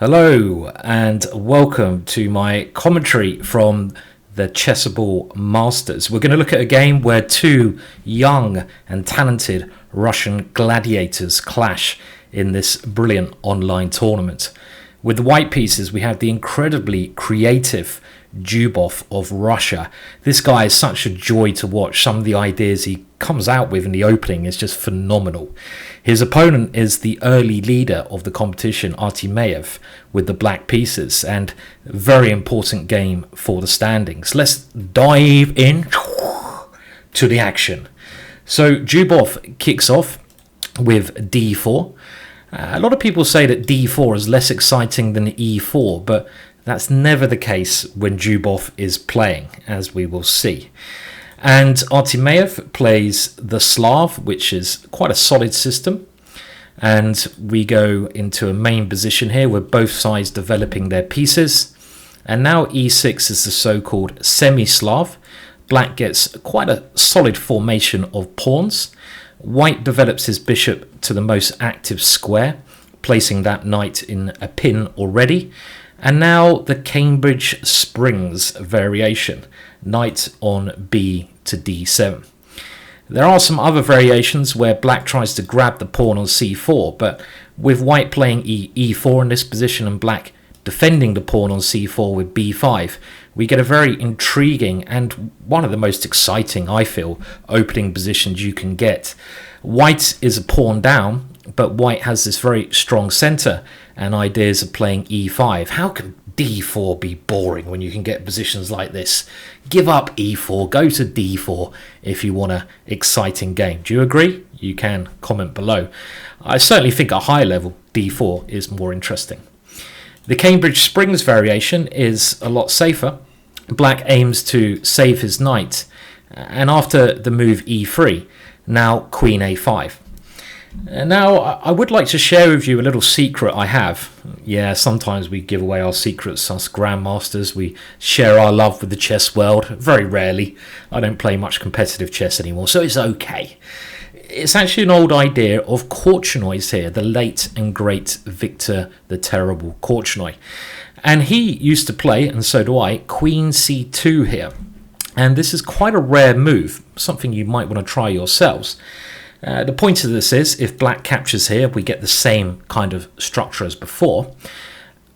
Hello and welcome to my commentary from the Chessable Masters. We're going to look at a game where two young and talented Russian gladiators clash in this brilliant online tournament. With the white pieces, we have the incredibly creative Dubov of Russia. This guy is such a joy to watch. Some of the ideas he comes out with in the opening is just phenomenal. His opponent is the early leader of the competition, Artemiev, with the black pieces, and very important game for the standings. Let's dive in to the action. So Dubov kicks off with d4. A lot of people say that d4 is less exciting than e4, but that's never the case when Dubov is playing, as we will see. And Artemiev plays the Slav, which is quite a solid system. And we go into a main position here with both sides developing their pieces. And now e6 is the so-called semi-Slav. Black gets quite a solid formation of pawns. White develops his bishop to the most active square, placing that knight in a pin already. And now the Cambridge Springs variation, knight on b to d7. There are some other variations where black tries to grab the pawn on c4, but with white playing e4 in this position and black defending the pawn on c4 with b5, we get a very intriguing and one of the most exciting, I feel, opening positions you can get. White is a pawn down, but white has this very strong center and ideas of playing e5. How can d4 be boring when you can get positions like this? Give up e4, go to d4 if you want an exciting game. Do you agree? You can comment below. I certainly think at high level d4 is more interesting. The Cambridge Springs variation is a lot safer. Black aims to save his knight, and after the move e3, now queen a5. Now, I would like to share with you a little secret I have. Yeah, sometimes we give away our secrets, us Grandmasters. We share our love with the chess world. Very rarely. I don't play much competitive chess anymore, so it's okay. It's actually an old idea of Korchnoi's here, the late and great Victor the Terrible Korchnoi. And he used to play, and so do I, queen c2 here. And this is quite a rare move, something you might want to try yourselves. The point of this is, if black captures here, we get the same kind of structure as before.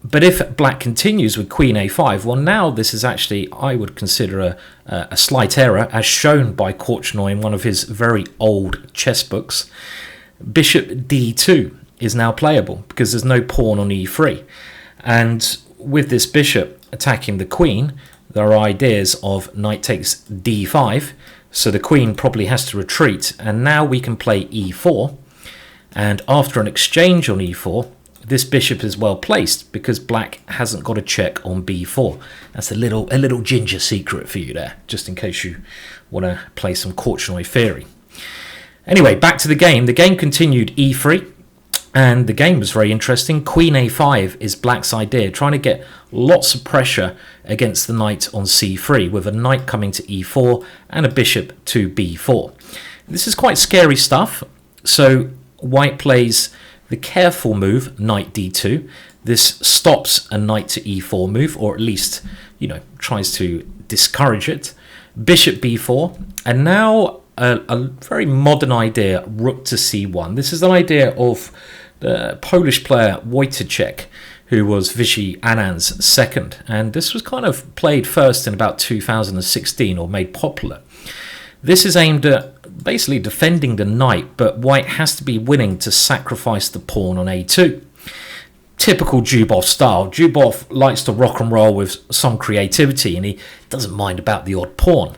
But if black continues with queen a5, well, now this is actually, I would consider a slight error, as shown by Korchnoi in one of his very old chess books. Bishop d2 is now playable because there's no pawn on e3. And with this bishop attacking the queen, there are ideas of knight takes d5. So the queen probably has to retreat, and now we can play e4, and after an exchange on e4, this bishop is well placed because black hasn't got a check on b4. That's a little ginger secret for you there, just in case you want to play some Korchnoi theory. Anyway, back to the game. The game continued e3, and the game was very interesting. Queen a5 is black's idea, trying to get lots of pressure against the knight on c3, with a knight coming to e4 and a bishop to b4. This is quite scary stuff. So white plays the careful move, knight d2. This stops a knight to e4 move, or at least, tries to discourage it. Bishop b4, and now a very modern idea, rook to c1. This is an idea of the Polish player Wojciech, who was Vichy Anand's second, and this was kind of played first in about 2016, or made popular. This is aimed at basically defending the knight, but white has to be willing to sacrifice the pawn on a2. Typical Dubov style. Dubov likes to rock and roll with some creativity, and he doesn't mind about the odd pawn.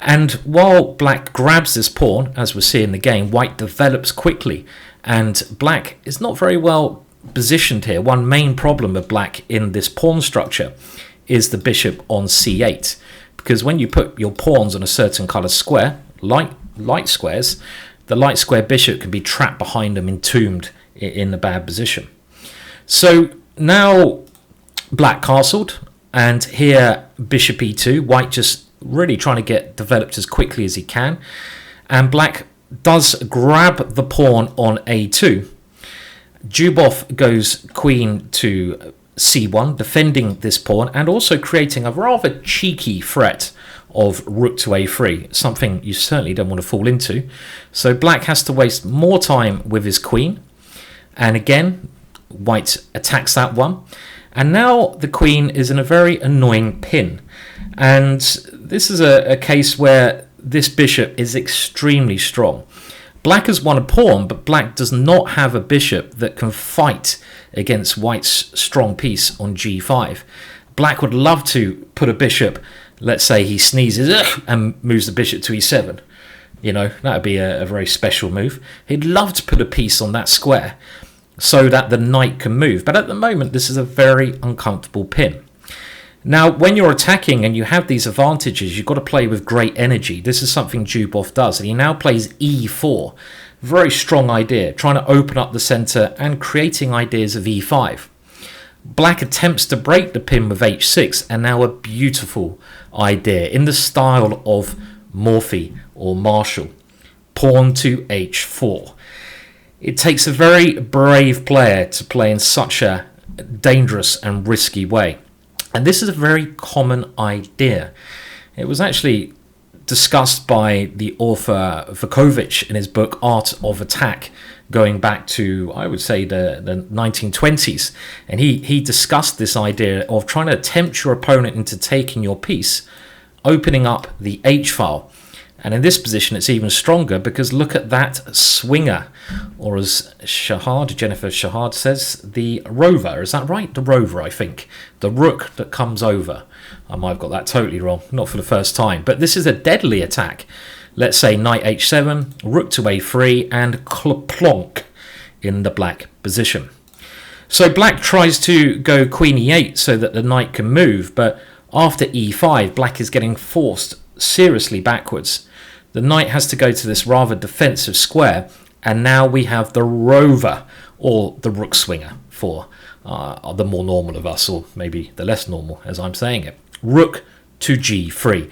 And while black grabs this pawn, as we see in the game, white develops quickly, and black is not very well positioned here. One main problem of black in this pawn structure is the bishop on c8, because when you put your pawns on a certain colour square, light squares, the light square bishop can be trapped behind them, entombed in a bad position. So now black castled, and here bishop e2, white just really trying to get developed as quickly as he can, and black does grab the pawn on a2. Dubov goes queen to c1, defending this pawn, and also creating a rather cheeky threat of rook to a3, something you certainly don't want to fall into. So black has to waste more time with his queen, and again white attacks that one, and now the queen is in a very annoying pin. And this is a case where this bishop is extremely strong. Black has won a pawn, but black does not have a bishop that can fight against white's strong piece on g5. Black would love to put a bishop, let's say he sneezes and moves the bishop to e7. You know, that would be a very special move. He'd love to put a piece on that square so that the knight can move. But at the moment, this is a very uncomfortable pin. Now, when you're attacking and you have these advantages, you've got to play with great energy. This is something Dubov does, and he now plays e4. Very strong idea, trying to open up the center and creating ideas of e5. Black attempts to break the pin with h6, and now a beautiful idea in the style of Morphy or Marshall. Pawn to h4. It takes a very brave player to play in such a dangerous and risky way. And this is a very common idea. It was actually discussed by the author Vukovic in his book Art of Attack, going back to, I would say, the 1920s. And he discussed this idea of trying to tempt your opponent into taking your piece, opening up the h-file. And in this position, it's even stronger because look at that swinger, or as Jennifer Shahard says, the rover. Is that right? The rover, I think. The rook that comes over. I might have got that totally wrong, not for the first time. But this is a deadly attack. Let's say knight h7, rook to a3, and plonk in the black position. So black tries to go queen e8 so that the knight can move, but after e5, black is getting forced seriously backwards. The knight has to go to this rather defensive square, and now we have the rover, or the rook swinger for the more normal of us, or maybe the less normal as I'm saying it. Rook to g3.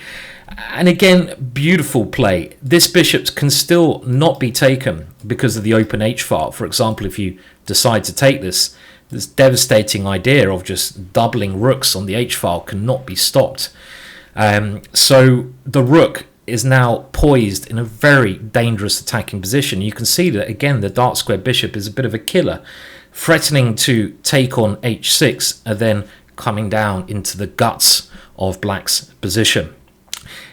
And again, beautiful play. This bishop can still not be taken because of the open h-file. For example, if you decide to take this devastating idea of just doubling rooks on the h-file cannot be stopped. So the rook is now poised in a very dangerous attacking position. You can see that, again, the dark square bishop is a bit of a killer, threatening to take on h6 and then coming down into the guts of black's position.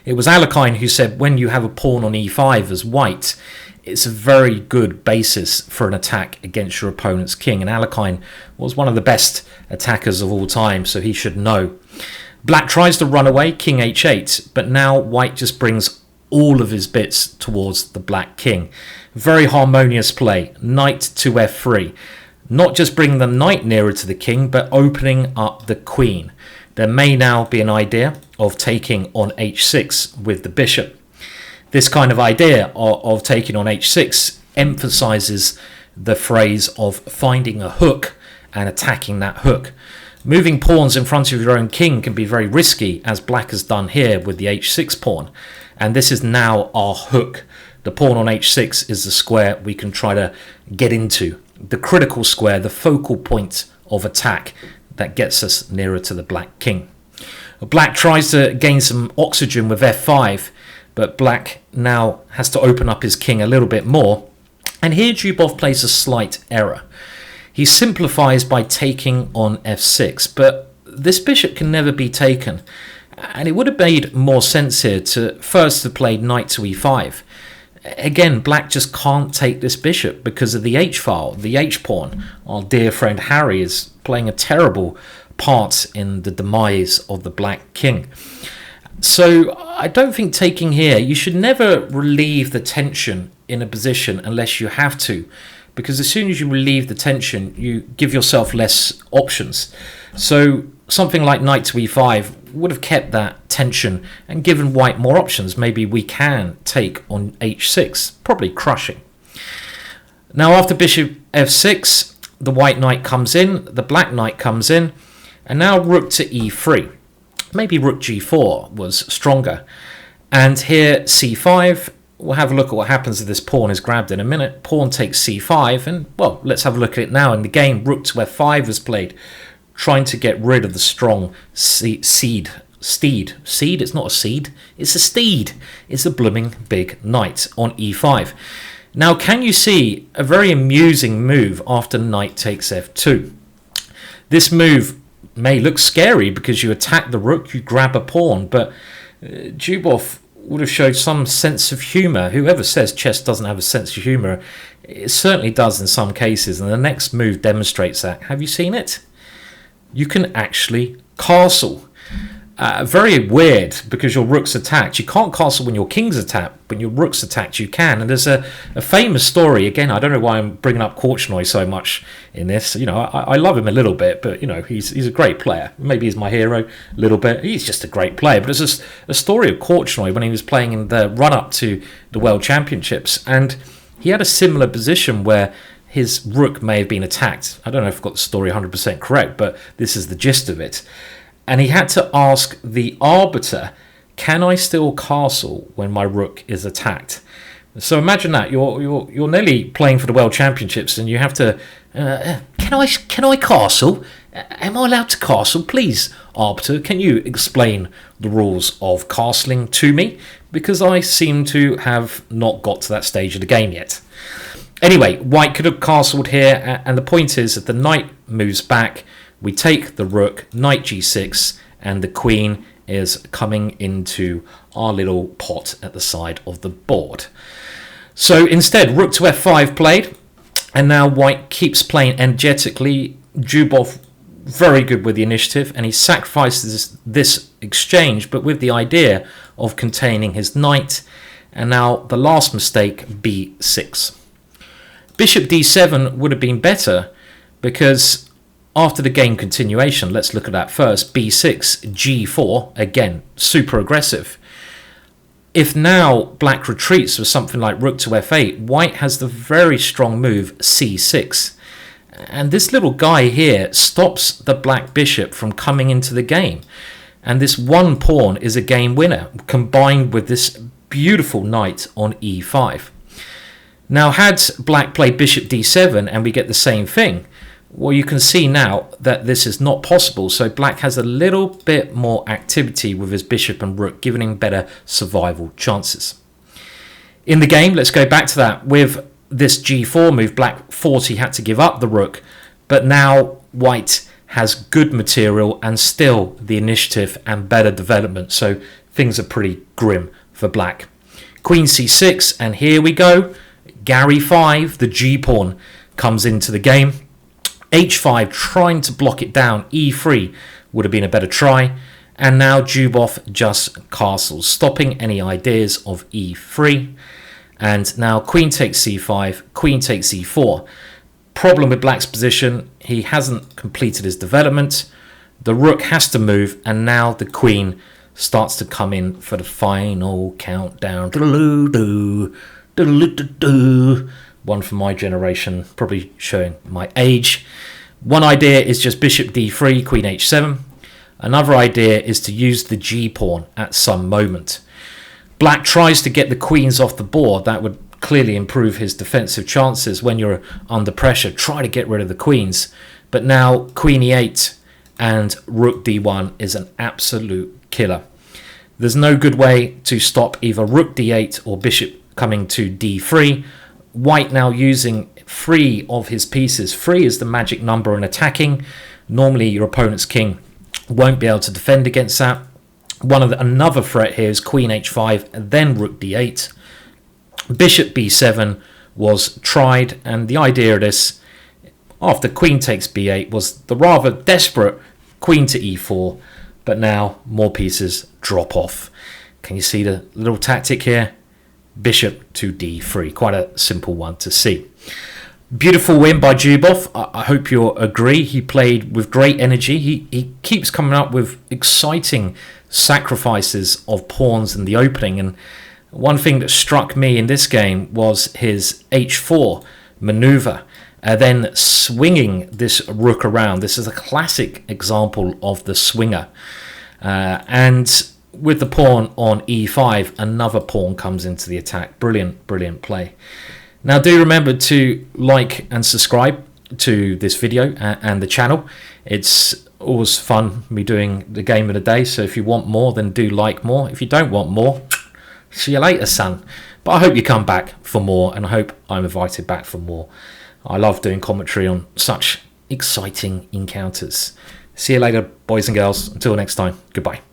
It was Alekhine who said when you have a pawn on e5 as white, it's a very good basis for an attack against your opponent's king. And Alekhine was one of the best attackers of all time, so he should know. Black tries to run away, king h8, but now white just brings all of his bits towards the black king. Very harmonious play, knight to f3. Not just bringing the knight nearer to the king, but opening up the queen. There may now be an idea of taking on h6 with the bishop. This kind of idea of taking on h6 emphasizes the phrase of finding a hook and attacking that hook. Moving pawns in front of your own king can be very risky, as black has done here with the h6 pawn. And this is now our hook. The pawn on h6 is the square we can try to get into. The critical square, the focal point of attack that gets us nearer to the black king. Black tries to gain some oxygen with f5, but black now has to open up his king a little bit more. And here Dubov plays a slight error. He simplifies by taking on f6, but this bishop can never be taken. And it would have made more sense here to first have played knight to e5. Again, black just can't take this bishop because of the h-file, the h-pawn. Our dear friend Harry is playing a terrible part in the demise of the black king. So I don't think taking here, you should never relieve the tension in a position unless you have to. Because as soon as you relieve the tension, you give yourself less options. So something like knight to e5 would have kept that tension and given white more options. Maybe we can take on h6, probably crushing. Now after bishop f6, the white knight comes in, the black knight comes in, and now rook to e3. Maybe rook g4 was stronger. And here c5. We'll have a look at what happens if this pawn is grabbed in a minute. Pawn takes c5, and, well, let's have a look at it now. In the game, rook to f5 was played. trying to get rid of the strong steed. It's not a seed, it's a steed. It's a blooming big knight on e5. Now, can you see a very amusing move after knight takes f2? This move may look scary because you attack the rook, you grab a pawn, but Dubov would have showed some sense of humour. Whoever says chess doesn't have a sense of humour, it certainly does in some cases, and the next move demonstrates that. Have you seen it? You can actually castle. Very weird, because your rook's attacked. You can't castle when your king's attacked, but your rook's attacked you can. And there's a famous story. Again, I don't know why I'm bringing up Korchnoi so much in this. You know, I love him a little bit, but you know, he's a great player. Maybe he's my hero a little bit. He's just a great player. But it's just a story of Korchnoi when he was playing in the run-up to the World Championships, and he had a similar position where his rook may have been attacked. I don't know if I've got the story 100% correct, but this is the gist of it. And he had to ask the arbiter, can I still castle when my rook is attacked? So imagine that you're nearly playing for the World Championships, and you have to can I castle? Am I allowed to castle? Please, arbiter, can you explain the rules of castling to me? Because I seem to have not got to that stage of the game yet. Anyway, white could have castled here, and the point is that the knight moves back. We take the rook, knight g6, and the queen is coming into our little pot at the side of the board. So instead, rook to f5 played, and now white keeps playing energetically. Dubov very good with the initiative, and he sacrifices this exchange, but with the idea of containing his knight. And now the last mistake, b6. Bishop d7 would have been better, because after the game continuation, let's look at that first. b6, g4, again, super aggressive. If now black retreats with something like rook to f8, white has the very strong move c6. And this little guy here stops the black bishop from coming into the game. And this one pawn is a game winner, combined with this beautiful knight on e5. Now, had black played bishop d7 and we get the same thing, well, you can see now that this is not possible. So black has a little bit more activity with his bishop and rook, giving him better survival chances. In the game, let's go back to that. With this g4 move, black thought he had to give up the rook, but now white has good material and still the initiative and better development. So things are pretty grim for black. Queen c6, and here we go. Gary 5, the g-pawn, comes into the game. h5 trying to block it down. e3 would have been a better try. And now Dubov just castles, stopping any ideas of e3. And now queen takes c5, queen takes e4. Problem with black's position, he hasn't completed his development. The rook has to move, and now the queen starts to come in for the final countdown. One for my generation, probably showing my age. One idea is just bishop d3, queen h7. Another idea is to use the g-pawn at some moment. Black tries to get the queens off the board. That would clearly improve his defensive chances when you're under pressure. Try to get rid of the queens. But now queen e8 and rook d1 is an absolute killer. There's no good way to stop either rook d8 or bishop coming to d3. White now using 3 of his pieces. 3 is the magic number in attacking. Normally your opponent's king won't be able to defend against that. Another threat here is queen h5 and then rook d8. Bishop b7 was tried, and the idea of this after queen takes b8 was the rather desperate queen to e4, but now more pieces drop off. Can you see the little tactic here? Bishop to d3, quite a simple one to see. Beautiful win by Dubov. I hope you'll agree. He played with great energy. He keeps coming up with exciting sacrifices of pawns in the opening, and one thing that struck me in this game was his h4 maneuver, then swinging this rook around. This is a classic example of the swinger, and with the pawn on e5, another pawn comes into the attack. Brilliant play. Now do remember to like and subscribe. to this video and the channel. It's always fun me doing the game of the day, so if you want more, then do like more. If you don't want more, see you later, son. But I hope you come back for more, and I hope I'm invited back for more. I love doing commentary on such exciting encounters. See you later, boys and girls. Until next time, goodbye.